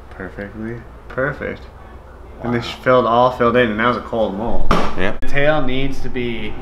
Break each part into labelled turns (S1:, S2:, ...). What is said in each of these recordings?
S1: Perfectly. Perfect. And they all filled in, and that was a cold mold.
S2: Yeah.
S1: The tail needs to be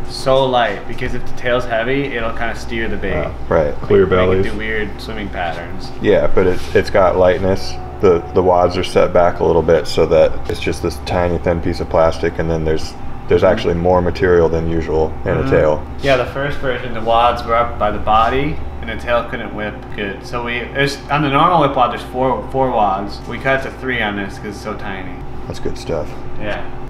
S1: so light, because if the tail's heavy, it'll kind of steer the bait.
S2: Right. Clear bellies.
S1: Do weird swimming patterns.
S2: Yeah, but it's got lightness. The wads are set back a little bit so that it's just this tiny thin piece of plastic, and then there's actually more material than usual in a tail.
S1: Yeah, the first version, the wads were up by the body, and the tail couldn't whip good. So on the normal WhipWad, there's four wads. We cut to 3 on this because it's so tiny.
S2: That's good stuff.
S1: Yeah.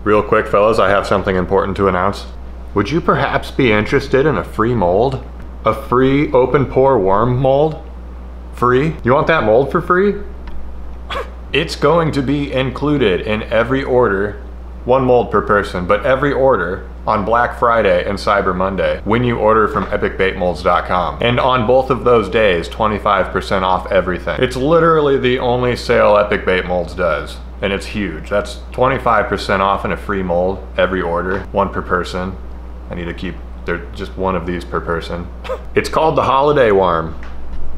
S2: Real quick, fellas, I have something important to announce. Would you perhaps be interested in a free mold? A free open pore worm mold? Free? You want that mold for free? It's going to be included in every order, 1 mold per person, but every order on Black Friday and Cyber Monday when you order from epicbaitmolds.com. And on both of those days, 25% off everything. It's literally the only sale Epic Bait Molds does, and it's huge. That's 25% off and a free mold every order, 1 per person. I need to keep, there's just 1 of these per person. It's called the Holiday Worm.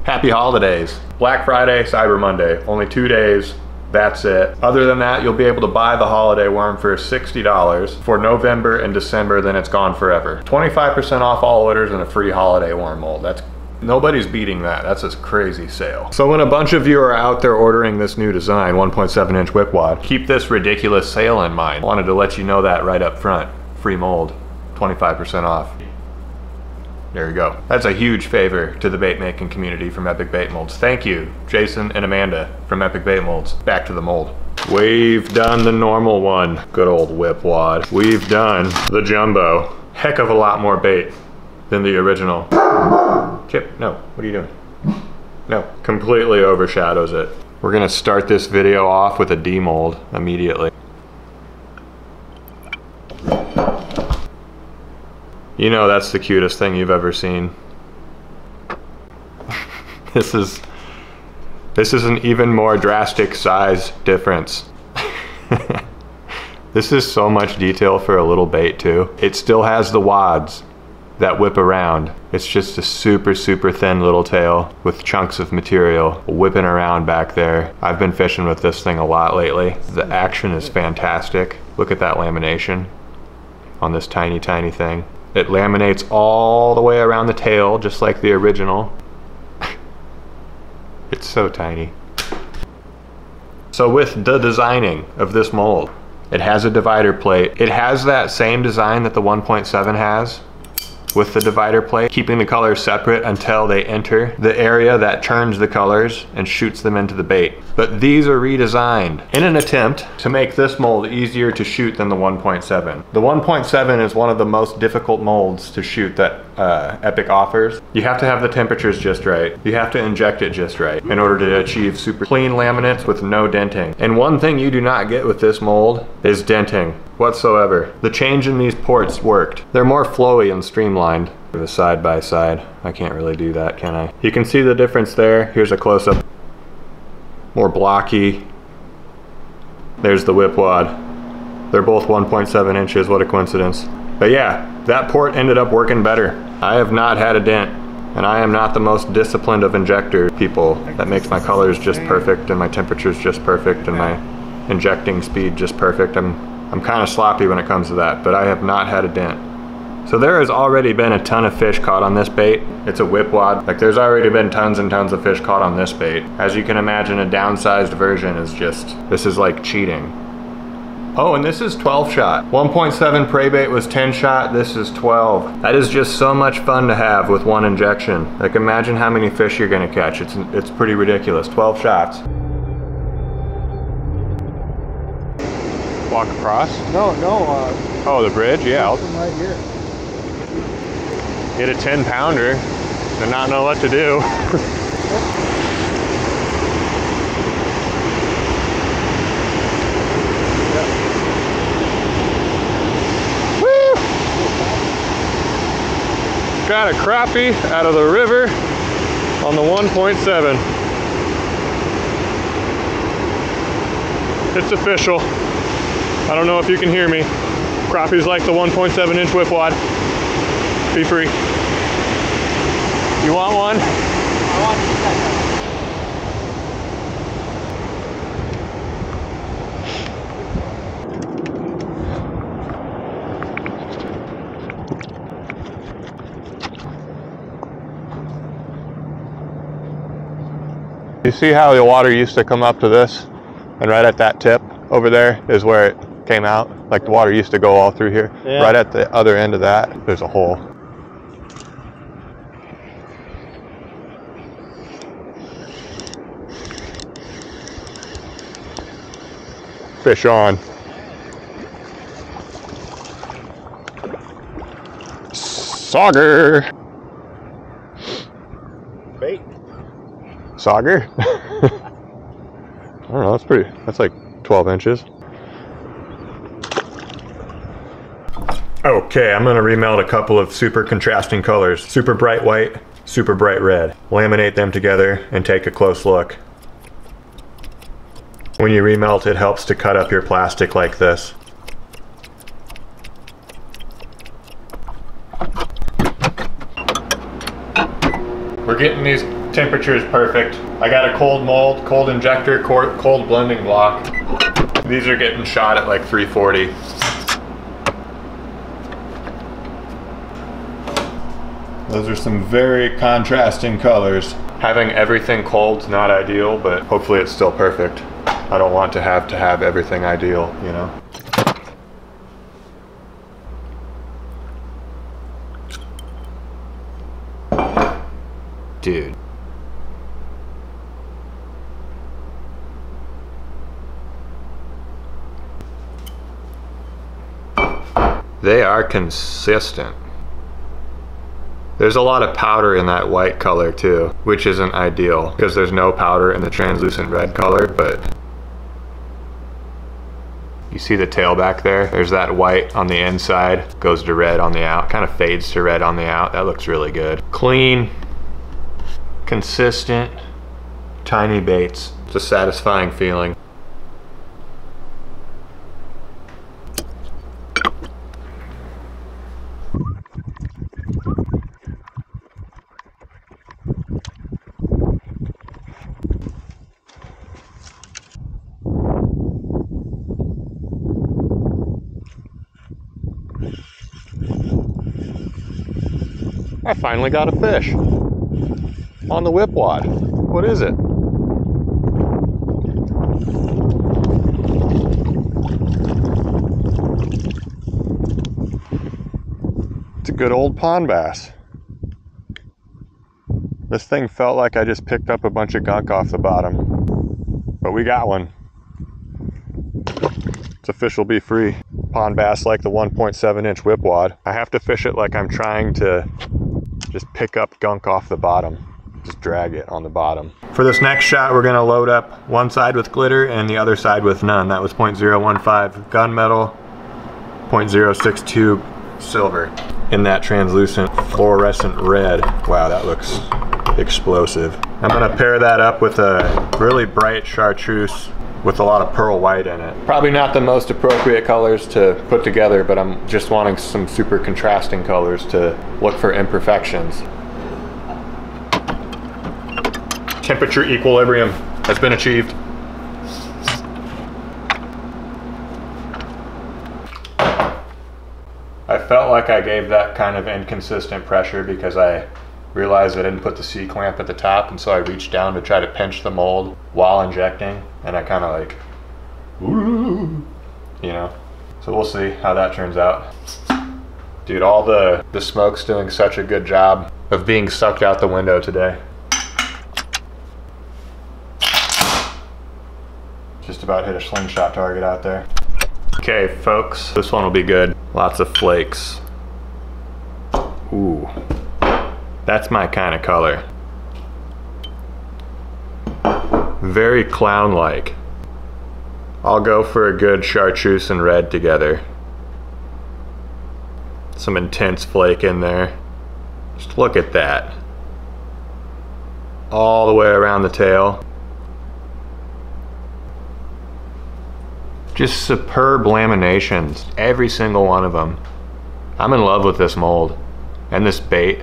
S2: Happy holidays. Black Friday, Cyber Monday, only 2 days. That's it. Other than that, you'll be able to buy the Holiday Worm for $60 for November and December, then it's gone forever. 25% off all orders and a free Holiday Worm mold. Nobody's beating that. That's a crazy sale. So when a bunch of you are out there ordering this new design, 1.7 inch WhipWad, keep this ridiculous sale in mind. Wanted to let you know that right up front. Free mold, 25% off. There you go. That's a huge favor to the bait making community from Epic Bait Molds. Thank you, Jason and Amanda from Epic Bait Molds. Back to the mold. We've done the normal one. Good old WhipWad. We've done the jumbo. Heck of a lot more bait than the original. Chip, no, what are you doing? No, completely overshadows it. We're gonna start this video off with a demold immediately. You know that's the cutest thing you've ever seen. This is an even more drastic size difference. This is so much detail for a little bait too. It still has the wads that whip around. It's just a super, super thin little tail with chunks of material whipping around back there. I've been fishing with this thing a lot lately. The action is fantastic. Look at that lamination on this tiny, tiny thing. It laminates all the way around the tail, just like the original. It's so tiny. So with the designing of this mold, it has a divider plate. It has that same design that the 1.7 has, with the divider plate, keeping the colors separate until they enter the area that turns the colors and shoots them into the bait. But these are redesigned in an attempt to make this mold easier to shoot than the 1.7. The 1.7 is one of the most difficult molds to shoot that Epic offers. You have to have the temperatures just right. You have to inject it just right in order to achieve super clean laminates with no denting. And one thing you do not get with this mold is denting whatsoever. The change in these ports worked. They're more flowy and streamlined. The side by side, I can't really do that, can I? You can see the difference there. Here's a close-up. More blocky. There's the WhipWad. They're both 1.7 inches, what a coincidence. But yeah, that port ended up working better. I have not had a dent, and I am not the most disciplined of injector people. That makes my colors just perfect and my temperatures just perfect and my injecting speed just perfect. I'm kind of sloppy when it comes to that, but I have not had a dent. So there has already been a ton of fish caught on this bait. It's a WhipWad. Like, there's already been tons and tons of fish caught on this bait. As you can imagine, a downsized version is just, this is like cheating. Oh, and this is 12 shot. 1.7 prey bait was 10 shot, this is 12. That is just so much fun to have with one injection. Like, imagine how many fish you're gonna catch. It's pretty ridiculous, 12 shots. Walk across?
S3: No.
S2: Oh, the bridge? Yeah.
S3: Right here.
S2: Hit a 10-pounder and not know what to do. Woo! Got a crappie out of the river on the 1.7. It's official. I don't know if you can hear me. Crappie's like the 1.7 inch WhipWad. Be free. You want one?
S1: I want to see that.
S2: You see how the water used to come up to this? And right at that tip over there is where it came out. Like the water used to go all through here. Yeah. Right at the other end of that, there's a hole. Fish on. Sauger.
S1: Bait.
S2: Sauger? I don't know, that's like 12 inches. Okay, I'm gonna remelt a couple of super contrasting colors. Super bright white, super bright red. Laminate them together and take a close look. When you remelt, it helps to cut up your plastic like this. We're getting these temperatures perfect. I got a cold mold, cold injector, cold blending block. These are getting shot at like 340. Those are some very contrasting colors. Having everything cold's not ideal, but hopefully it's still perfect. I don't want to have everything ideal, you know? Dude. They are consistent. There's a lot of powder in that white color too, which isn't ideal because there's no powder in the translucent red color, but you see the tail back there? There's that white on the inside, goes to red on the out, kind of fades to red on the out. That looks really good. Clean, consistent, tiny baits. It's a satisfying feeling. I finally got a fish on the WhipWad. What is it? It's a good old pond bass. This thing felt like I just picked up a bunch of gunk off the bottom, but we got one. The fish will be free. Pond bass like the 1.7 inch WhipWad. I have to fish it like I'm trying to just pick up gunk off the bottom. Just drag it on the bottom. For this next shot, we're gonna load up one side with glitter and the other side with none. That was 0.015 gunmetal, 0.062 silver in that translucent fluorescent red. Wow, that looks explosive. I'm gonna pair that up with a really bright chartreuse with a lot of pearl white in it. Probably not the most appropriate colors to put together, but I'm just wanting some super contrasting colors to look for imperfections. Temperature equilibrium has been achieved. I felt like I gave that kind of inconsistent pressure because I realized I didn't put the C-clamp at the top, and so I reached down to try to pinch the mold while injecting, and I kind of like, ooh, you know? So we'll see how that turns out. Dude, all the smoke's doing such a good job of being sucked out the window today. Just about hit a slingshot target out there. Okay, folks, this one will be good. Lots of flakes. Ooh. That's my kind of color. Very clown-like. I'll go for a good chartreuse and red together. Some intense flake in there. Just look at that. All the way around the tail. Just superb laminations, every single one of them. I'm in love with this mold and this bait.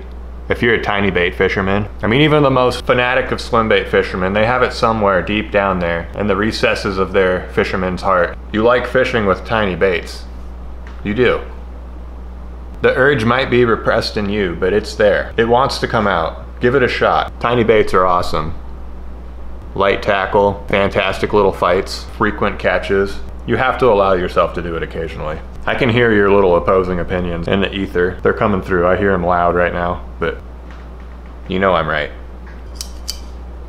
S2: If you're a tiny bait fisherman, I mean, even the most fanatic of swim bait fishermen, they have it somewhere deep down there in the recesses of their fisherman's heart. You like fishing with tiny baits. You do. The urge might be repressed in you, but it's there. It wants to come out. Give it a shot. Tiny baits are awesome. Light tackle, fantastic little fights, frequent catches. You have to allow yourself to do it occasionally. I can hear your little opposing opinions in the ether. They're coming through. I hear them loud right now, but you know I'm right.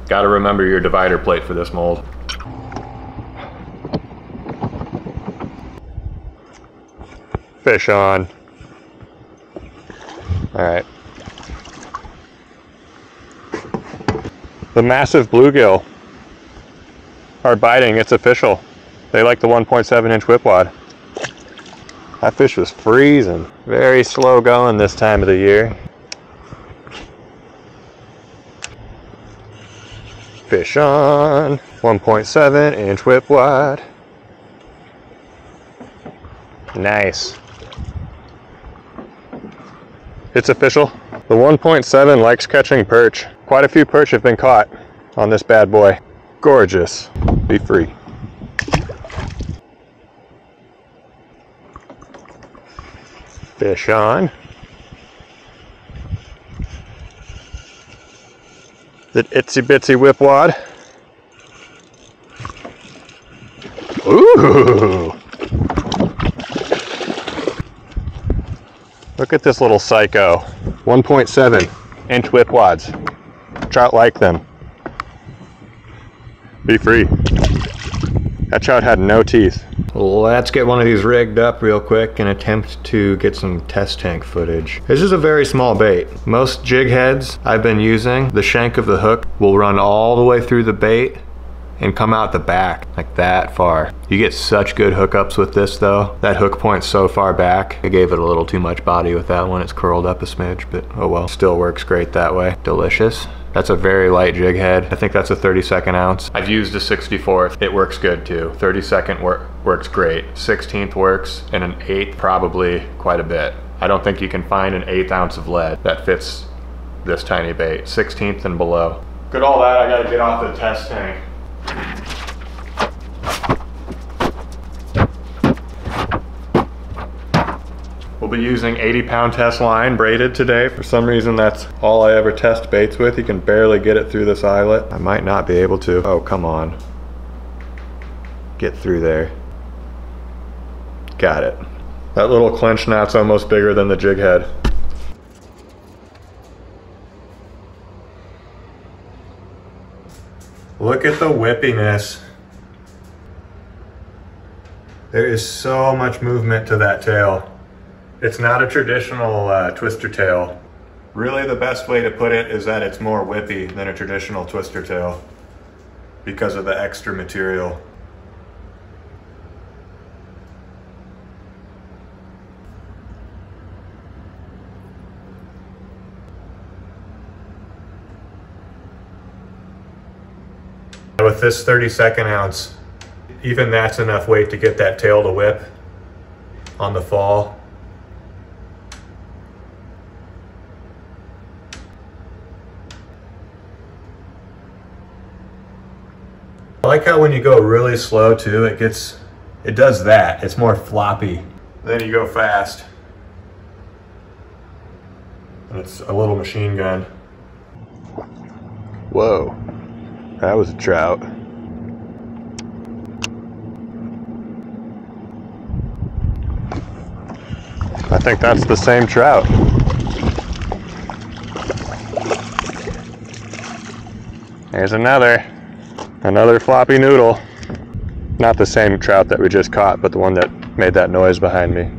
S2: Gotta remember your divider plate for this mold. Fish on. All right. The massive bluegill are biting. It's official. They like the 1.7 inch WhipWad. That fish was freezing. Very slow going this time of the year. Fish on. 1.7 inch WhipWad. Nice. It's official. The 1.7 likes catching perch. Quite a few perch have been caught on this bad boy. Gorgeous. Be free. Fish on. The itsy bitsy WhipWad. Ooh! Look at this little psycho. 1.7 inch WhipWads. Trout like them. Be free. That trout had no teeth. Let's get one of these rigged up real quick and attempt to get some test tank footage. This is a very small bait. Most jig heads I've been using, the shank of the hook will run all the way through the bait and come out the back, like that far. You get such good hookups with this though. That hook point's so far back. I gave it a little too much body with that one. It's curled up a smidge, but oh well. Still works great that way. Delicious. That's a very light jig head. I think that's a 32nd ounce. I've used a 64th. It works good too. 32nd works great. 16th works, and an 8th probably quite a bit. I don't think you can find an 1/8 ounce of lead that fits this tiny bait. 16th and below. Good all that, I gotta get off the test tank. We'll be using 80-pound test line braided today. For some reason, that's all I ever test baits with. You can barely get it through this eyelet. I might not be able to. Oh, come on. Get through there. Got it. That little clench knot's almost bigger than the jig head. Look at the whippiness. There is so much movement to that tail. It's not a traditional twister tail. Really the best way to put it is that it's more whippy than a traditional twister tail because of the extra material. With this 32nd ounce, even that's enough weight to get that tail to whip on the fall. I like how when you go really slow too, it does that. It's more floppy. Then you go fast, and it's a little machine gun. Whoa, that was a trout. I think that's the same trout. There's another floppy noodle. Not the same trout that we just caught, but the one that made that noise behind me.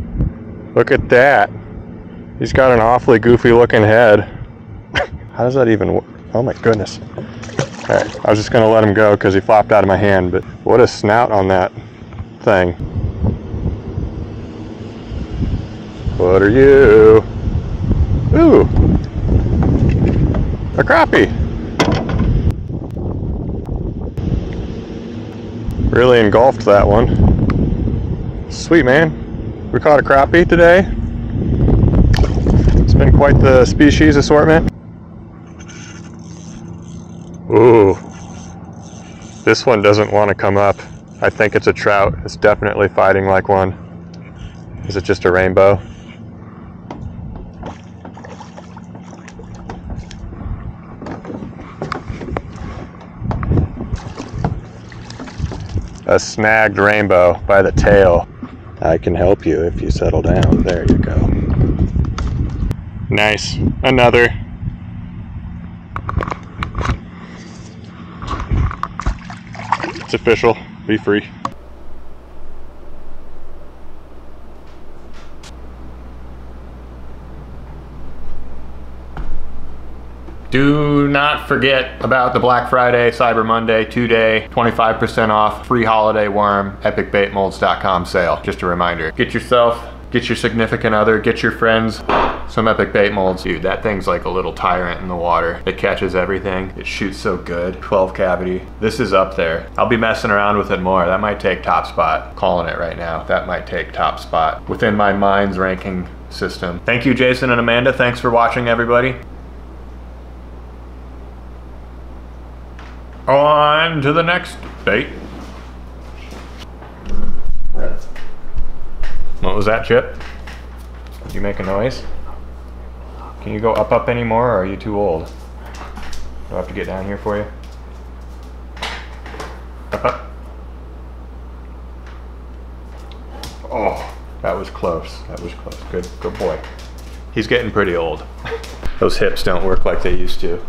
S2: Look at that. He's got an awfully goofy looking head. How does that even work? Oh my goodness. All right, I was just gonna let him go because he flopped out of my hand, but what a snout on that thing. What are you? Ooh, a crappie. Really engulfed that one. Sweet, man. We caught a crappie today. Let's been quite the species assortment. Ooh, this one doesn't want to come up. I think it's a trout. It's definitely fighting like one. Is it just a rainbow? A snagged rainbow by the tail. I can help you if you settle down. There you go. Nice. Another. It's official. Be free. Do not forget about the Black Friday, Cyber Monday, 2-day, 25% off, free holiday worm, epicbaitmolds.com sale. Just a reminder. Get yourself, get your significant other, get your friends some Epic Bait Molds. Dude, that thing's like a little tyrant in the water. It catches everything. It shoots so good. 12 cavity. This is up there. I'll be messing around with it more. That might take top spot. Calling it right now. That might take top spot within my mind's ranking system. Thank you, Jason and Amanda. Thanks for watching, everybody. On to the next bait. What was that, Chip? Did you make a noise? Can you go up anymore, or are you too old? Do I have to get down here for you? Up. Oh, that was close. That was close. Good boy. He's getting pretty old. Those hips don't work like they used to.